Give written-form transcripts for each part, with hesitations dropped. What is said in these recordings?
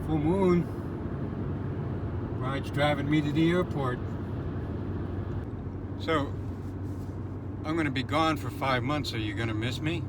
Full moon. Ride's driving me to the airport. So, I'm going to be gone for 5 months. Are you going to miss me?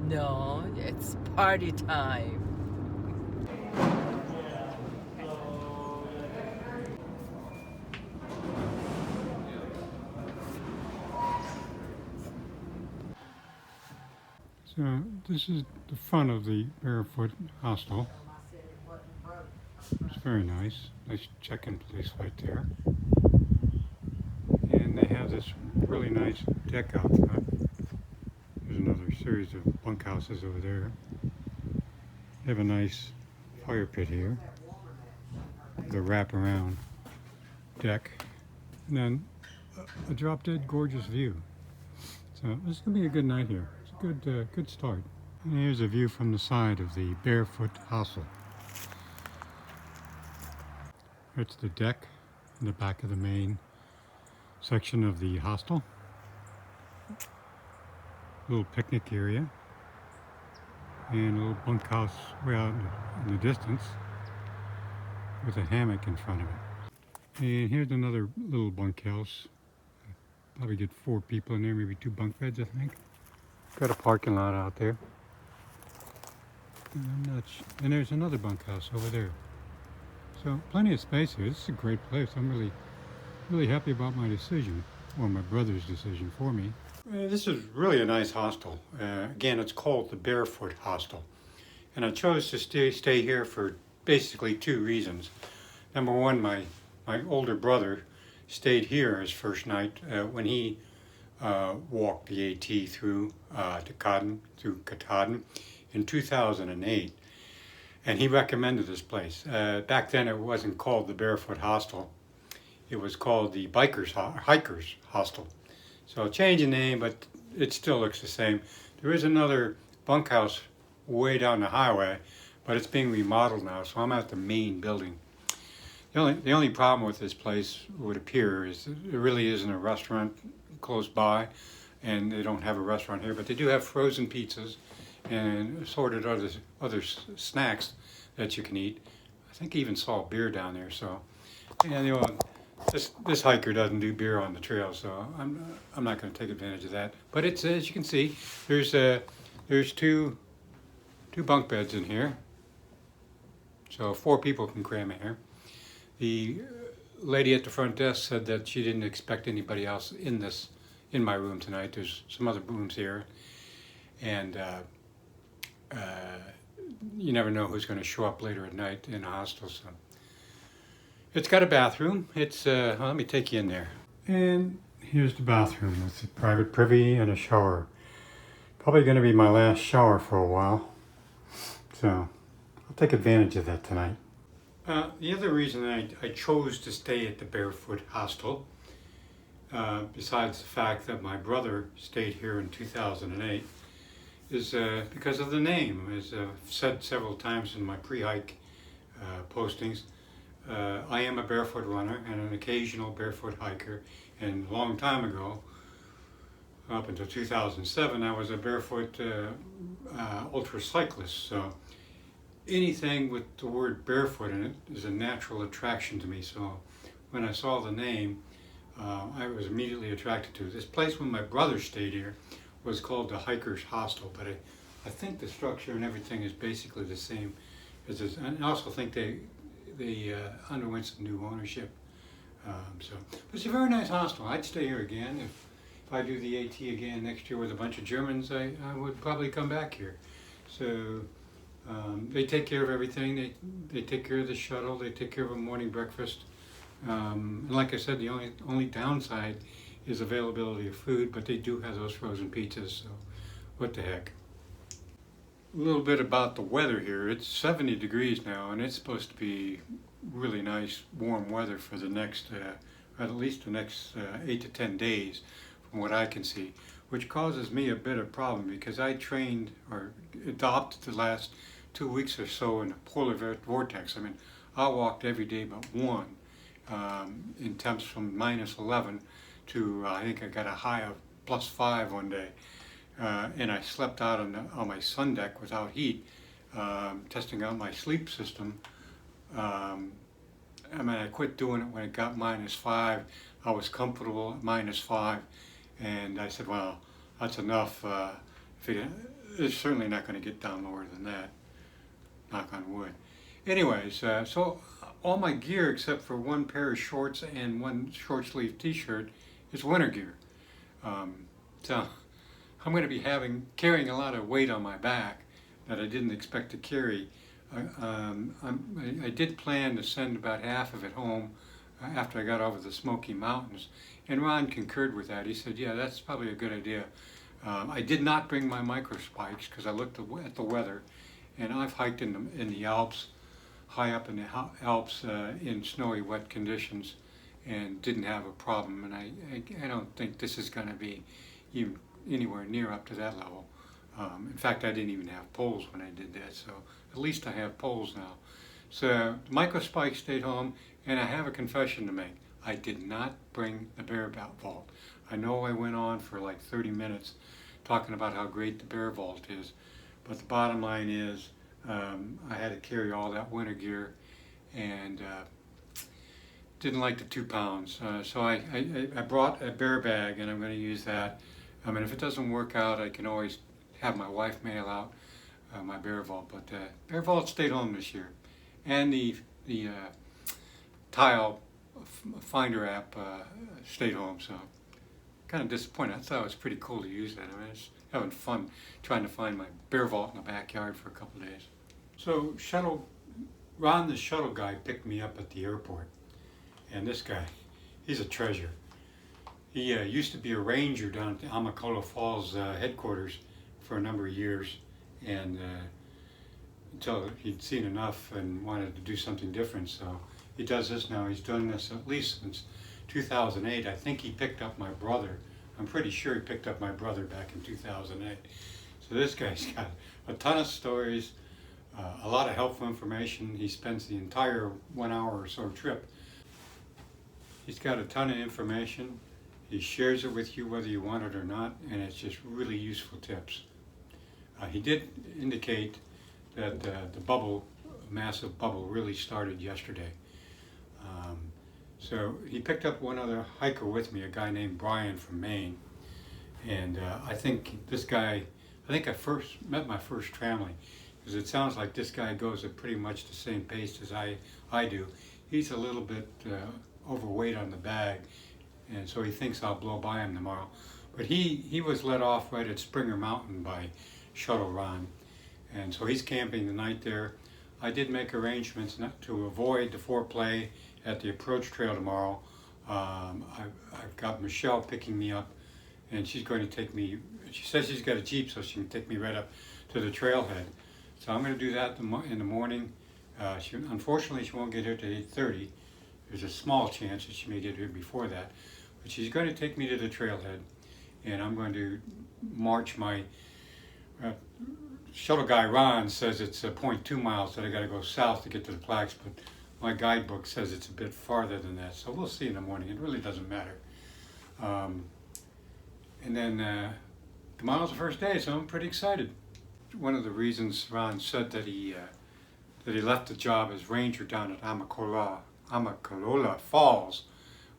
No, it's party time. So, this is the front of the Barefoot Hostel. It's very nice. Nice check-in place right there. And they have this really nice deck out front. There's another series of bunkhouses over there. They have a nice fire pit here. The wraparound deck. And then a drop-dead gorgeous view. So this is going to be a good night here. It's a good start. And here's a view from the side of the Barefoot Hostel. It's the deck in the back of the main section of the hostel. Little picnic area. And a little bunkhouse way out in the distance with a hammock in front of it. And here's another little bunkhouse. Probably get 4 people in there, maybe 2 bunk beds, I think. Got a parking lot out there. And there's another bunkhouse over there. So plenty of space here. This is a great place. I'm really happy about my decision, or my brother's decision for me. This is really a nice hostel. Again, it's called the Barefoot Hostel. And I chose to stay here for basically 2 reasons. Number one, my older brother stayed here his first night when he walked the AT through Katahdin in 2008. And he recommended this place. Back then it wasn't called the Barefoot Hostel. It was called the Hikers Hostel. So change the name, but it still looks the same. There is another bunkhouse way down the highway, but it's being remodeled now, so I'm at the main building. The only problem with this place, would appear, is there really isn't a restaurant close by, and they don't have a restaurant here, but they do have frozen pizzas and assorted other snacks that you can eat. I think I even saw beer down there. So, yeah, this hiker doesn't do beer on the trail, so I'm not going to take advantage of that. But it's, as you can see, there's two bunk beds in here, so 4 people can cram in here. The lady at the front desk said that she didn't expect anybody else in my room tonight. There's some other rooms here, and you never know who's going to show up later at night in a hostel. So it's got a bathroom. It's let me take you in there. And here's the bathroom with a private privy and a shower. Probably going to be my last shower for a while, so I'll take advantage of that tonight. The other reason I chose to stay at the Barefoot Hostel, besides the fact that my brother stayed here in 2008, is because of the name. As I've said several times in my pre-hike postings, I am a barefoot runner and an occasional barefoot hiker, and a long time ago, up until 2007, I was a barefoot ultra cyclist. So anything with the word barefoot in it is a natural attraction to me. So when I saw the name, I was immediately attracted to it. This place, when my brother stayed here, was called the Hikers Hostel, but I think the structure and everything is basically the same as this. And I also think they underwent some new ownership. But it's a very nice hostel. I'd stay here again. If I do the AT again next year with a bunch of Germans, I would probably come back here. So they take care of everything. They take care of the shuttle. They take care of a morning breakfast. And like I said, the only downside is availability of food, but they do have those frozen pizzas, so what the heck. A little bit about the weather here. It's 70 degrees now, and it's supposed to be really nice, warm weather for the next, at least the next 8 to 10 days, from what I can see, which causes me a bit of problem because I trained or adopted the last 2 weeks or so in a polar vortex. I mean, I walked every day but one in temps from -11 to I think I got a high of +5 one day, and I slept out on my sun deck without heat testing out my sleep system. I quit doing it when it got -5. I was comfortable at -5, and I said, well, that's enough. It's certainly not going to get down lower than that, knock on wood. Anyways, so all my gear except for one pair of shorts and one short sleeve t-shirt is winter gear. So I'm going to be carrying a lot of weight on my back that I didn't expect to carry. I did plan to send about half of it home after I got over the Smoky Mountains, and Ron concurred with that. He said, yeah, that's probably a good idea. I did not bring my micro spikes because I looked at the weather, and I've hiked in the Alps, high up in the Alps in snowy, wet conditions, and didn't have a problem. And I don't think this is going to be even anywhere near up to that level. In fact, I didn't even have poles when I did that, so at least I have poles now. So micro spikes stayed home, and I have a confession to make. I did not bring the bear vault. I know I went on for like 30 minutes talking about how great the bear vault is, but the bottom line is I had to carry all that winter gear, and didn't like the 2 pounds. So I brought a bear bag, and I'm going to use that. I mean, if it doesn't work out, I can always have my wife mail out my bear vault. But bear vault stayed home this year, and the tile finder app stayed home. So kind of disappointed. I thought it was pretty cool to use that. I mean, I was having fun trying to find my bear vault in the backyard for a couple of days. So Ron, the shuttle guy, picked me up at the airport, and this guy, he's a treasure. He used to be a ranger down at the Amicalola Falls headquarters for a number of years, and until he'd seen enough and wanted to do something different. So he does this now. He's done this at least since 2008. I think he picked up my brother. I'm pretty sure he picked up my brother back in 2008. So this guy's got a ton of stories, a lot of helpful information. He spends the entire 1 hour or so trip. He's got a ton of information. He shares it with you whether you want it or not, and it's just really useful tips. He did indicate that the massive bubble really started yesterday. So he picked up one other hiker with me, a guy named Brian from Maine. And I think I first met my first tramline, because it sounds like this guy goes at pretty much the same pace as I do. He's a little bit overweight on the bag, and so he thinks I'll blow by him tomorrow. But he was let off right at Springer Mountain by Shuttle Ron, and so he's camping the night there. I did make arrangements not to avoid the foreplay at the approach trail tomorrow. I've got Michelle picking me up, and she's going to take me. She says she's got a Jeep, so she can take me right up to the trailhead. So I'm going to do that in the morning. Unfortunately, she won't get here till 8:30. There's a small chance that she may get here before that, but she's going to take me to the trailhead, and I'm going to march my shuttle guy. Ron says it's 0.2 miles that I got to go south to get to the plaques, but my guidebook says it's a bit farther than that, so we'll see in the morning. It really doesn't matter. And then tomorrow's the first day, so I'm pretty excited. One of the reasons Ron said that he left the job as ranger down at Amicalola Falls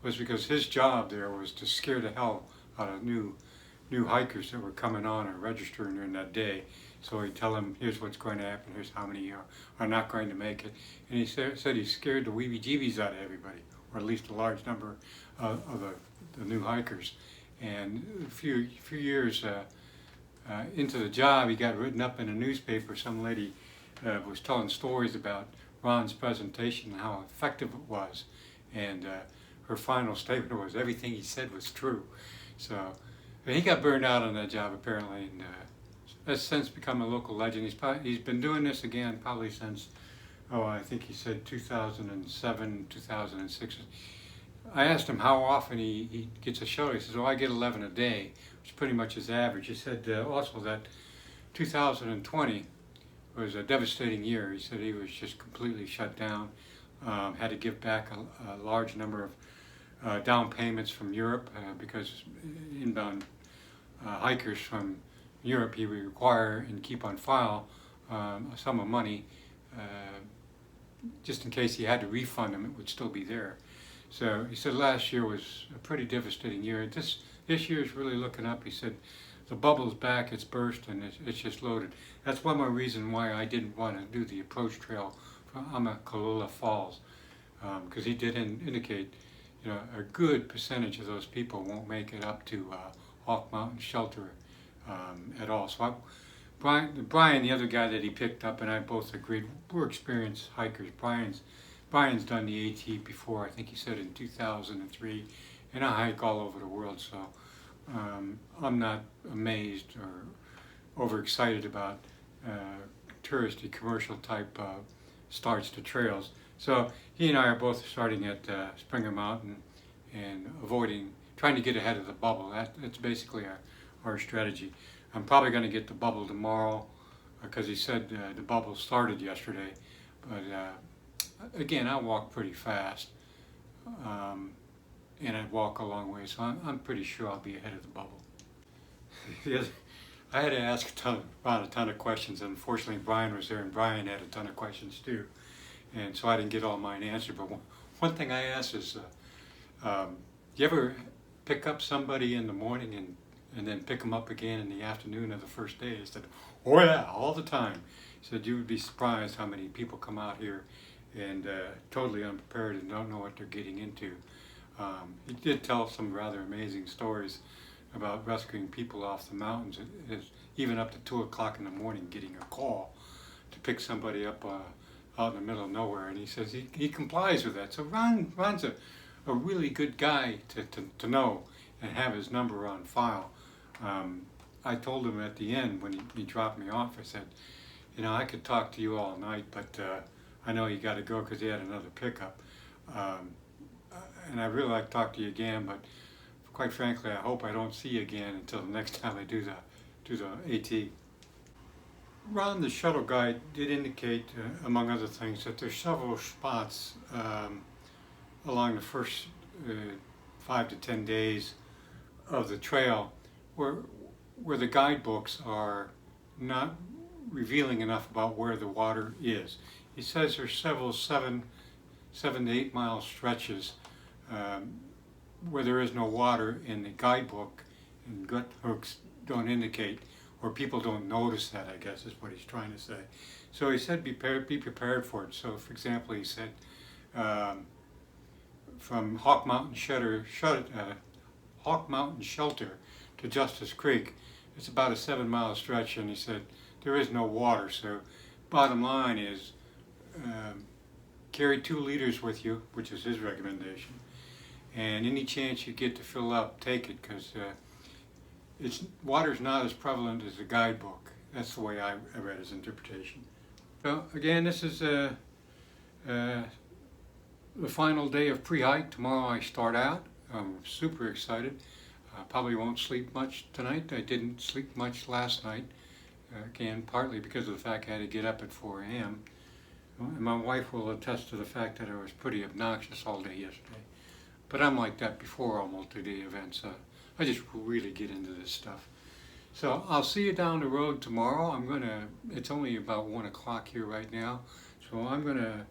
was because his job there was to scare the hell out of new hikers that were coming on or registering during that day. So he'd tell them, here's what's going to happen, here's how many are not going to make it. And he said he scared the weebie-jeebies out of everybody, or at least a large number of the new hikers. And a few years into the job, he got written up in a newspaper. Some lady was telling stories about Ron's presentation and how effective it was. And her final statement was everything he said was true. So he got burned out on that job apparently, and has since become a local legend. He's been doing this again probably since, I think he said 2007, 2006. I asked him how often he gets a shuttle. He says, I get 11 a day, which is pretty much his average. He said also that 2020 was a devastating year. He said he was just completely shut down, had to give back a large number of down payments from Europe because inbound hikers from Europe he would require and keep on file a sum of money, just in case he had to refund him, it would still be there. So he said last year was a pretty devastating year. This year is really looking up. He said the bubble's back, it's burst, and it's just loaded. That's one more reason why I didn't want to do the approach trail from Amicalola Falls, because he did indicate, a good percentage of those people won't make it up to Hawk Mountain Shelter at all. So Brian, the other guy that he picked up, and I both agreed, we're experienced hikers. Brian's done the AT before, I think he said in 2003, and I hike all over the world, so I'm not amazed or overexcited about touristy commercial type starts to trails. So he and I are both starting at Springer Mountain and trying to get ahead of the bubble. That's basically our strategy. I'm probably going to get the bubble tomorrow because he said the bubble started yesterday, but again, I walk pretty fast, and I walk a long way, so I'm pretty sure I'll be ahead of the bubble. Yes, I had to ask Ron a ton of questions, and unfortunately Brian was there, and Brian had a ton of questions too, and so I didn't get all mine answered. But one thing I asked is, you ever pick up somebody in the morning and then pick them up again in the afternoon of the first day? I said, oh yeah, all the time. He said, you would be surprised how many people come out here and totally unprepared and don't know what they're getting into. He did tell some rather amazing stories about rescuing people off the mountains, even up to 2 o'clock in the morning, getting a call to pick somebody up out in the middle of nowhere, and he says he complies with that. So Ron's a really good guy to know and have his number on file. I told him at the end when he dropped me off, I said, I could talk to you all night, but I know you got to go because he had another pickup. And I really like to talk to you again, but quite frankly, I hope I don't see you again until the next time I do the AT. Ron, the shuttle guide, did indicate, among other things, that there's several spots along the first 5 to 10 days of the trail where the guidebooks are not revealing enough about where the water is. He says there's several 7 to 8 mile stretches where there is no water in the guidebook, and gut hooks don't indicate, or people don't notice that, I guess is what he's trying to say. So he said be prepared for it. So for example, he said from Hawk Mountain Shelter to Justice Creek, it's about a 7 mile stretch, and he said there is no water. So bottom line is carry 2 liters with you, which is his recommendation, and any chance you get to fill up, take it, because water's not as prevalent as the guidebook. That's the way I read his interpretation. So again, this is the final day of pre-hike. Tomorrow I start out. I'm super excited. Probably won't sleep much tonight. I didn't sleep much last night. Again, partly because of the fact I had to get up at 4 a.m. And my wife will attest to the fact that I was pretty obnoxious all day yesterday. But I'm like that before all multi-day events. I just really get into this stuff. So I'll see you down the road tomorrow. It's only about 1 o'clock here right now. So I'm gonna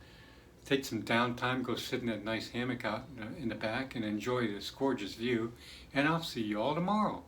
take some downtime, go sit in that nice hammock out in the back and enjoy this gorgeous view. And I'll see you all tomorrow.